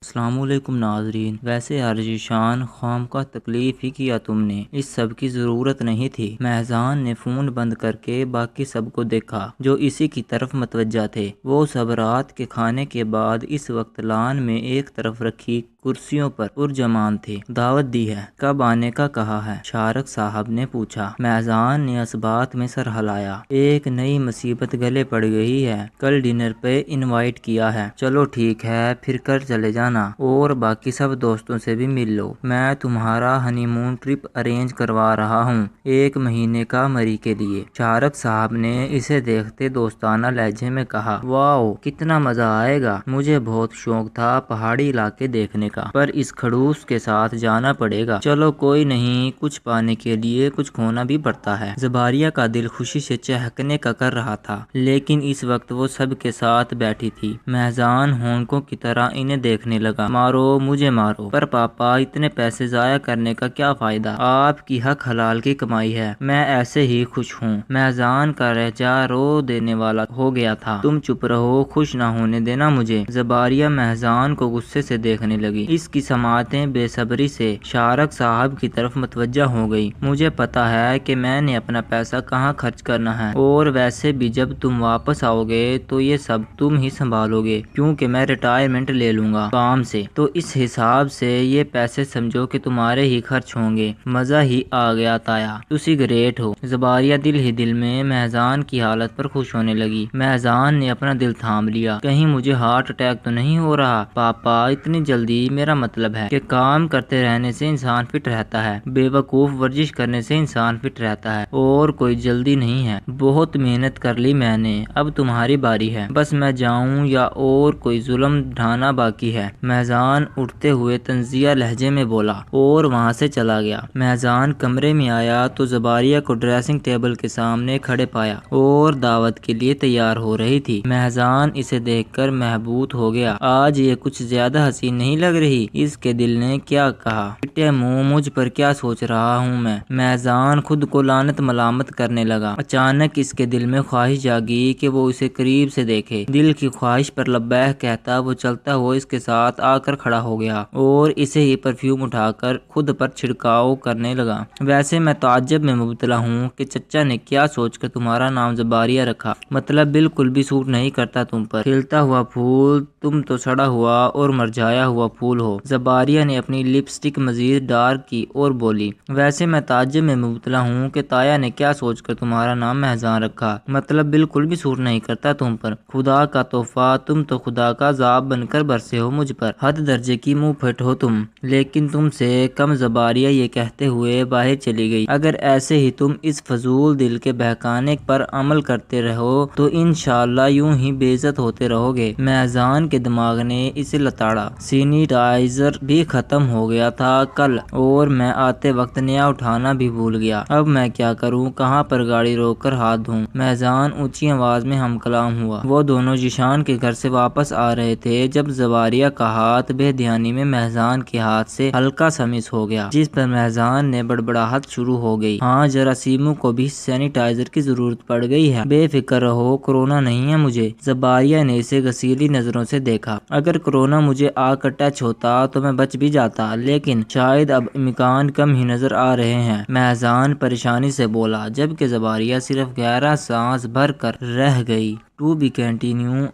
السلام علیکم ناظرین۔ ویسے عرض شان خواہ تکلیف ہی کیا تم نے، اس سب کی ضرورت نہیں تھی۔ مہزان نے فون بند کر کے باقی سب کو دیکھا جو اسی کی طرف متوجہ تھے۔ وہ سب رات کے کھانے کے بعد اس وقت لان میں ایک طرف رکھی کرسیوں پر پرجمان تھے۔ دعوت دی ہے، کب آنے کا کہا ہے؟ شارک صاحب نے پوچھا۔ مہزان نے اس بات میں سر ہلایا۔ ایک نئی مصیبت گلے پڑ گئی ہے، کل ڈنر پہ انوائٹ کیا ہے۔ چلو ٹھیک ہے، پھر کل چلے جانا اور باقی سب دوستوں سے بھی مل لو۔ میں تمہارا ہنی مون ٹرپ ارینج کروا رہا ہوں، 1 مہینے کا مری کے لیے۔ شارک صاحب نے اسے دیکھتے دوستانہ لہجے میں کہا، واو کتنا مزہ آئے گا، مجھے بہت شوق تھا پہاڑی علاقے دیکھنے کا، پر اس کھڑوس کے ساتھ جانا پڑے گا۔ چلو کوئی نہیں، کچھ پانے کے لیے کچھ کھونا بھی پڑتا ہے۔ زباریہ کا دل خوشی سے چہکنے کا کر رہا تھا، لیکن اس وقت وہ سب کے ساتھ بیٹھی تھی۔ مہزان ہونکوں کی طرح انہیں دیکھنے لگا۔ مارو مجھے مارو، پر پاپا اتنے پیسے ضائع کرنے کا کیا فائدہ؟ آپ کی حق حلال کی کمائی ہے، میں ایسے ہی خوش ہوں۔ مہزان کا لہجہ رو دینے والا ہو گیا تھا۔ تم چپ رہو، خوش نہ ہونے دینا مجھے۔ زباریہ مہزان کو غصے سے دیکھنے لگی۔ اس کی سماعتیں بے صبری سے شارک صاحب کی طرف متوجہ ہو گئی۔ مجھے پتا ہے کہ میں نے اپنا پیسہ کہاں خرچ کرنا ہے، اور ویسے بھی جب تم واپس آؤ گے تو یہ سب تم ہی سنبھالو گے، کیونکہ میں ریٹائرمنٹ لے لوں گا کام سے، تو اس حساب سے یہ پیسے سمجھو کہ تمہارے ہی خرچ ہوں گے۔ مزہ ہی آ گیا تایا، تسی گریٹ ہو۔ زباریہ دل ہی دل میں مہزان کی حالت پر خوش ہونے لگی۔ مہزان نے اپنا دل تھام لیا، کہیں مجھے ہارٹ اٹیک تو نہیں ہو رہا؟ پاپا اتنی جلدی؟ میرا مطلب ہے کہ کام کرتے رہنے سے انسان فٹ رہتا ہے، بے وقوف ورزش کرنے سے انسان فٹ رہتا ہے، اور کوئی جلدی نہیں ہے۔ بہت محنت کر لی میں نے، اب تمہاری باری ہے، بس میں جاؤں یا اور کوئی ظلم ڈھانا باقی ہے؟ مہزان اٹھتے ہوئے طنزیہ لہجے میں بولا، اور وہاں سے چلا گیا۔ مہزان کمرے میں آیا تو زباریہ کو ڈریسنگ ٹیبل کے سامنے کھڑے پایا اور دعوت کے لیے تیار ہو رہی تھی۔ مہزان اسے دیکھ کر محبوط ہو گیا۔ آج یہ کچھ زیادہ حسین نہیں لگ رہی؟ اس کے دل نے کیا کہا، پٹے منہ مجھ پر کیا سوچ رہا ہوں میں؟ مہزان خود کو لعنت ملامت کرنے لگا۔ اچانک اس کے دل میں خواہش جاگی کہ وہ اسے قریب سے دیکھے۔ دل کی خواہش پر لبیک کہتا وہ چلتا ہوا اس کے ساتھ آ کر کھڑا ہو گیا اور اسے ہی پرفیوم اٹھا کر خود پر چھڑکاؤ کرنے لگا۔ ویسے میں تعجب میں مبتلا ہوں کہ چچا نے کیا سوچ کر تمہارا نام زباریہ رکھا، مطلب بالکل بھی سوٹ نہیں کرتا تم پر، کھلتا ہوا پھول، تم تو سڑا ہوا اور مرجھایا ہوا پھول ہو۔ زباریہ نے اپنی لپسٹک مزید ڈارک کی اور بولی، ویسے میں تعجب میں مبتلا ہوں کہ تایا نے کیا سوچ کر تمہارا نام مہزان رکھا، مطلب بالکل بھی سوٹ نہیں کرتا تم پر، خدا کا تحفہ، تم تو خدا کا عذاب بن کر برسے ہو مجھ پر، حد درجے کی منہ پھٹ ہو تم۔ لیکن تم سے کم زباریہ یہ کہتے ہوئے باہر چلی گئی، اگر ایسے ہی تم اس فضول دل کے بہکانے پر عمل کرتے رہو تو انشاءاللہ یوں ہی بے عزت ہوتے رہو گے۔ مہزان کے دماغ نے اسے لتاڑا۔ سینیٹائزر بھی ختم ہو گیا تھا کل، اور میں آتے وقت نیا اٹھانا بھی بھول گیا، اب میں کیا کروں، کہاں پر گاڑی روک کر ہاتھ دھوں؟ مہزان اونچی آواز میں ہم کلام ہوا۔ وہ دونوں ذیشان کے گھر سے واپس آ رہے تھے جب زباریہ کا ہاتھ بے دھیانی میں مہزان کے ہاتھ سے ہلکا سا مس ہو گیا، جس پر مہزان نے بڑبڑاہٹ شروع ہو گئی۔ ہاں جراثیموں کو بھی سینیٹائزر کی ضرورت پڑ گئی ہے، بے فکر رہو، کورونا نہیں ہے مجھے۔ زباریہ نے اسے غصیلی نظروں سے دیکھا۔ اگر کورونا مجھے آ کر ٹچ ہوتا تو میں بچ بھی جاتا، لیکن شاید اب امکان کم ہی نظر آ رہے ہیں، مہزان پریشانی سے بولا، جبکہ زباریہ صرف گہرا سانس بھر کر رہ گئی۔ To be continue.